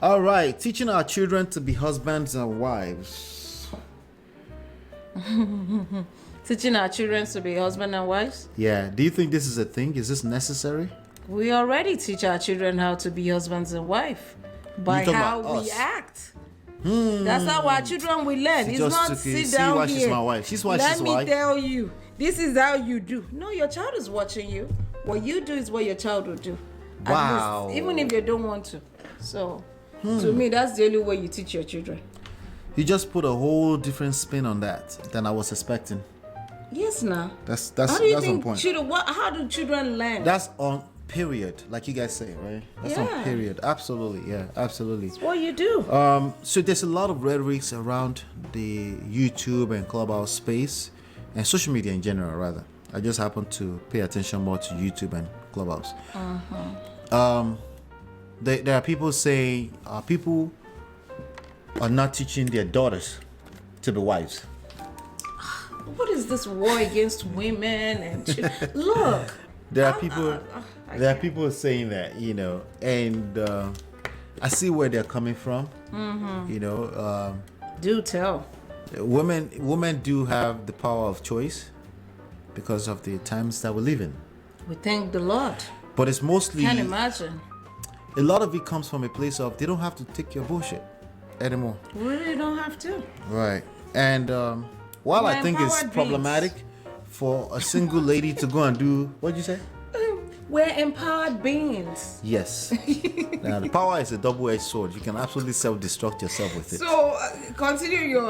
All right, teaching our children to be husbands and wives. Teaching our children to be husband and wives? Yeah. Do you think this is a thing? Is this necessary? We already teach our children how to be husbands and wife by how we act. That's how our children will learn. It's not sit down why here. She's my wife. She's why Let she's me wife. tell you, this is how you do. No, your child is watching you. What you do is what your child will do. Wow. At least, even if you don't want to. So, to me, that's the only way you teach your children. You just put a whole different spin on that than I was expecting. Yes, now. That's how do you on think point. how do children learn? That's on period, like you guys say, right? That's on period. Absolutely, yeah, absolutely. It's what you do. So there's a lot of rhetorics around the YouTube and Clubhouse space and social media in general, rather. I just happen to pay attention more to YouTube and Clubhouse. There are people saying people are not teaching their daughters to be wives. What is this war against women and look? There are people saying that, and I see where they're coming from. Do tell. Women do have the power of choice because of the times that we live in. We thank the Lord. But it's mostly, Can't imagine. a lot of it comes from a place of they don't have to take your bullshit anymore. We really don't have to. Right. And while I think it's empowered problematic for a single lady to go and do, what'd you say? We're empowered beings. Yes. Now, the power is a double-edged sword. You can absolutely self-destruct yourself with it. So, continue you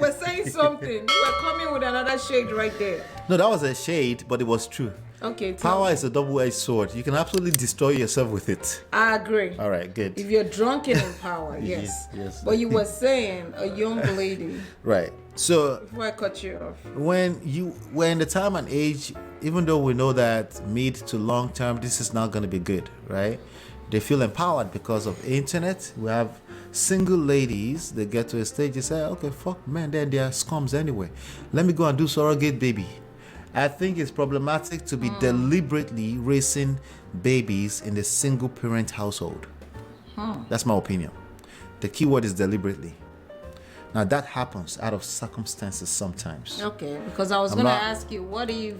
were saying something. You were coming with another shade right there. No, that was a shade, but it was true. Okay, Power is a double-edged sword. You can absolutely destroy yourself with it. I agree. All right, good. If you're drunken in power, yes. Yes. But you were saying a young lady. Right. So before I cut you off, when in the time and age, even though we know that mid to long term, this is not going to be good, right? They feel empowered because of internet. We have single ladies that get to a stage, they say, okay, fuck, man, they're scums anyway. Let me go and do surrogate baby. I think it's problematic to be deliberately raising babies in a single parent household. That's my opinion. The key word is deliberately. Now that happens out of circumstances sometimes. Okay, because I was going to ask you, what if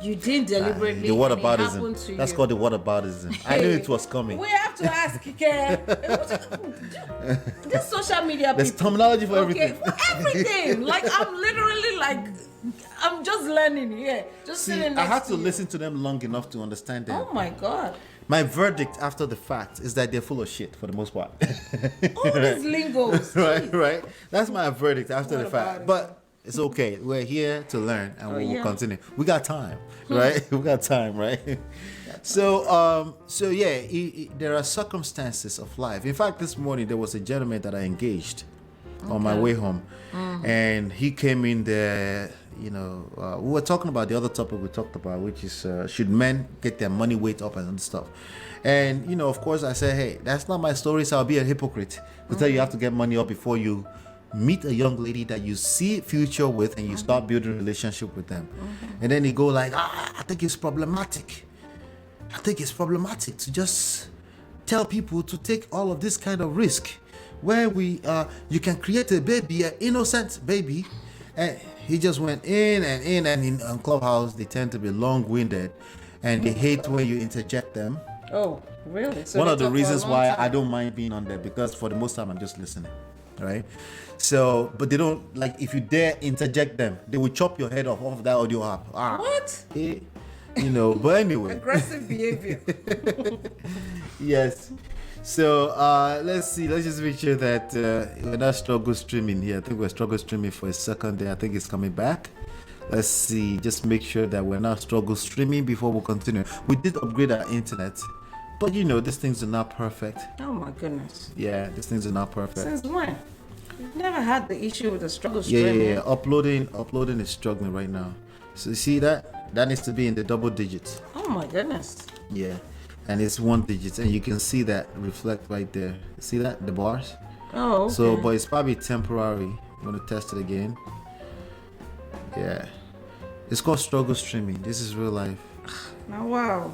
you did deliberately the and it happened to That's you? called the whataboutism. I knew it was coming. We have to ask, Kike. This social media people. There's terminology for everything. For everything. Like, I'm literally like, I'm just learning here. Just sitting next I had to you. listen to them long enough to understand them. Oh my God. My verdict after the fact is that they're full of shit for the most part. All these lingos. right. That's my verdict after the fact. Whataboutism. But it's okay. We're here to learn and we will continue. We got time, right? We got time, right? So there are circumstances of life. In fact, this morning there was a gentleman that I engaged on my way home, and he came in there. We were talking about the other topic we talked about, which is should men get their money weight up and stuff. And of course, I said, hey, that's not my story, so I'll be a hypocrite to tell you have to get money up before you meet a young lady that you see future with and you start building a relationship with them. And then you go like, I think it's problematic. I think it's problematic to just tell people to take all of this kind of risk where you can create a baby, an innocent baby. And he just went in, and on Clubhouse they tend to be long-winded and they hate when you interject them. Oh, really? So one of the reasons why I don't mind being on there, because for the most time I'm just listening, right? So, but they don't, like, if you dare interject them, they will chop your head off of that audio app. What? But anyway. Aggressive behavior. Yes. So let's see. Let's just make sure that we're not struggle streaming here. I think we're struggle streaming for a second there. I think it's coming back. Let's see. Just make sure that we're not struggle streaming before we continue. We did upgrade our internet, but these things are not perfect. Oh my goodness. Yeah, these things are not perfect. Since when? We've never had the issue with the struggle streaming. Yeah. Uploading is struggling right now. So you see that needs to be in the double digits. Oh my goodness. Yeah. And it's 1 digit, and you can see that reflect right there. See that, the bars? Oh, okay. So, but it's probably temporary. I'm gonna test it again. Yeah, it's called struggle streaming. This is real life. Now, wow.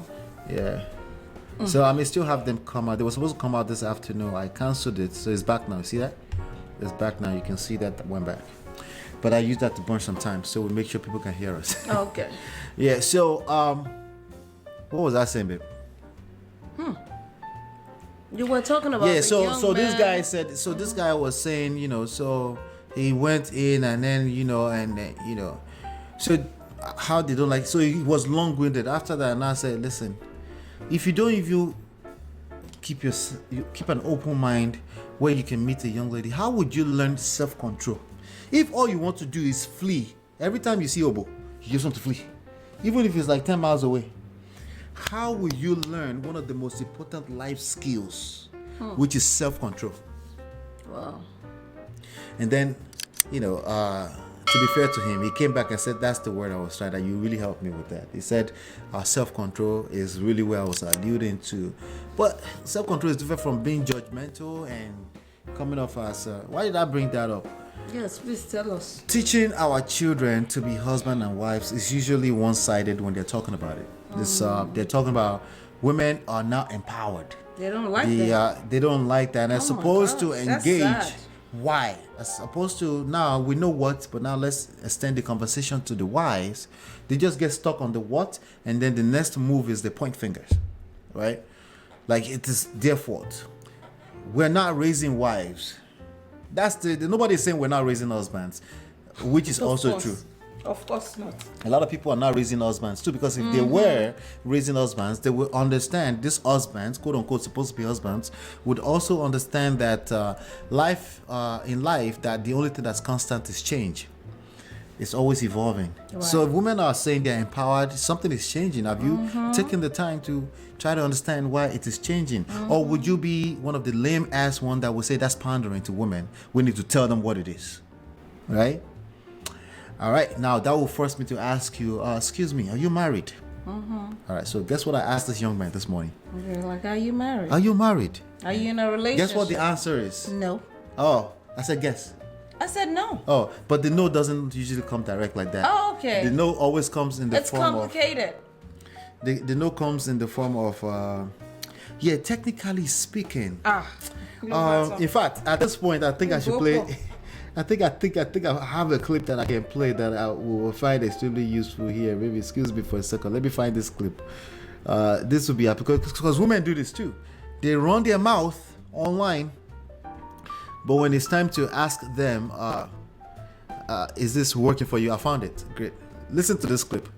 Yeah. So I may still have them come out. They were supposed to come out this afternoon. I canceled it, so it's back now. See that? It's back now. You can see that went back. But I use that to burn some time, so we make sure people can hear us. Okay. Yeah. So what was I saying, babe? You were talking about so this guy said, so this guy was saying, so he went in and then so how they don't like, so he was long-winded after that, and I said, listen, if you keep an open mind where you can meet a young lady, how would you learn self-control if all you want to do is flee? Every time you see Obo, you just want to flee, even if it's like 10 miles away. How will you learn one of the most important life skills, which is self-control? Wow. And then, to be fair to him, he came back and said, that's the word I was trying, that you really helped me with that. He said, self-control is really where I was alluding to. But self-control is different from being judgmental and coming off as, why did I bring that up? Yes, please tell us. Teaching our children to be husband and wives is usually one-sided when they're talking about it. They're talking about women are not empowered. They don't like that. They don't like that. And they're supposed to engage. Sad. Why? As opposed to, now we know what, but now let's extend the conversation to the whys. They just get stuck on the what, and then the next move is the point fingers, right? Like it is their fault. We're not raising wives. That's nobody's saying we're not raising husbands, which is also true. Of course not. A lot of people are not raising husbands too, because if they were raising husbands, they would understand these husbands, quote unquote, supposed to be husbands, would also understand that in life, that the only thing that's constant is change. It's always evolving. Right. So if women are saying they're empowered, something is changing. Have you taken the time to try to understand why it is changing? Or would you be one of the lame ass one that would say that's pandering to women? We need to tell them what it is, right? All right, now that will force me to ask you, excuse me, are you married? All right, so guess what I asked this young man this morning? You're like, are you married? Are you married? Are you in a relationship? Guess what the answer is? No. Oh, I said guess. I said no. Oh, but the no doesn't usually come direct like that. Oh, okay. The no always comes in the form of... It's complicated. The no comes in the form of, technically speaking. In fact, at this point, I think I should play... I think I have a clip that I can play that I will find extremely useful here. Maybe excuse me for a second. Let me find this clip. This will be because women do this too. They run their mouth online, but when it's time to ask them, is this working for you? I found it. Great. Listen to this clip.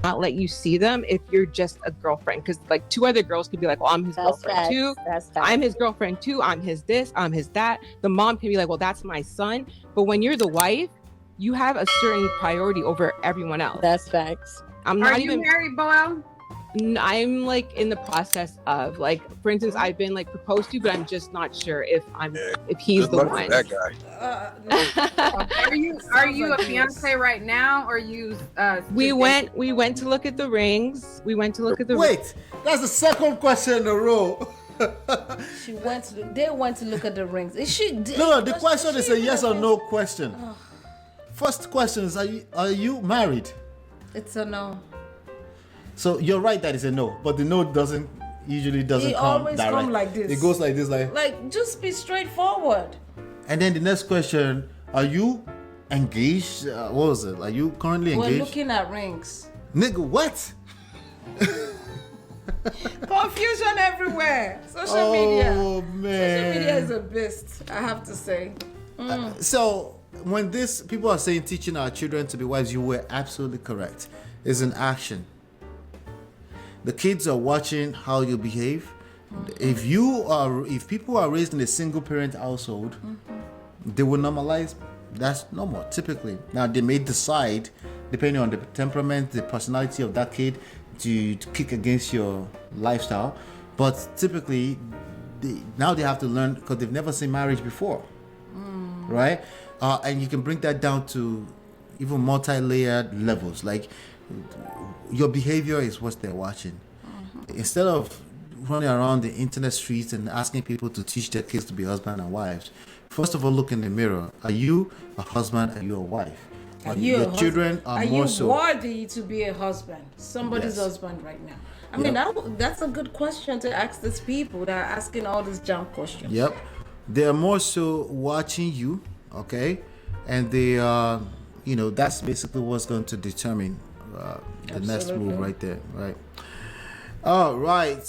Not let you see them if you're just a girlfriend, because like two other girls could be like, well, I'm his girlfriend too, I'm his girlfriend too, I'm his this, I'm his that. The mom can be like, well, that's my son. But when you're the wife, you have a certain priority over everyone else. That's facts. I'm not even married, Boel? I'm like in the process of, like, for instance, I've been like proposed to, but I'm just not sure if he's the one. That guy. Are you a fiance right now, or you? We went to look at the rings. We went to look at the. Wait, that's the second question in a row. They went to look at the rings. Is she? No. The question is a yes or no question. First question is, are you married? It's a no. So you're right that it's a no, but the no usually doesn't come direct. It always comes like this. It goes like this, like just be straightforward. And then the next question: are you engaged? What was it? Are you currently engaged? We're looking at rings. Nigga, what? Confusion everywhere. Social media. Oh man. Social media is a beast, I have to say. So when people are saying teaching our children to be wives, you were absolutely correct. It's an action. The kids are watching how you behave. If people are raised in a single parent household, they will normalize. That's normal, typically. Now they may decide, depending on the temperament, the personality of that kid, to kick against your lifestyle. But typically, now they have to learn, because they've never seen marriage before, right? And you can bring that down to even multi-layered levels. Like, your behavior is what they're watching. Instead of running around the internet streets and asking people to teach their kids to be husband and wives, first of all, look in the mirror. Are you a husband? Are you a wife? Your children are more so. worthy to be a husband? Somebody's husband right now. I mean, that's a good question to ask these people that are asking all these junk questions. Yep. They're more so watching you, okay? And they that's basically what's going to determine the next move right there, right? All right.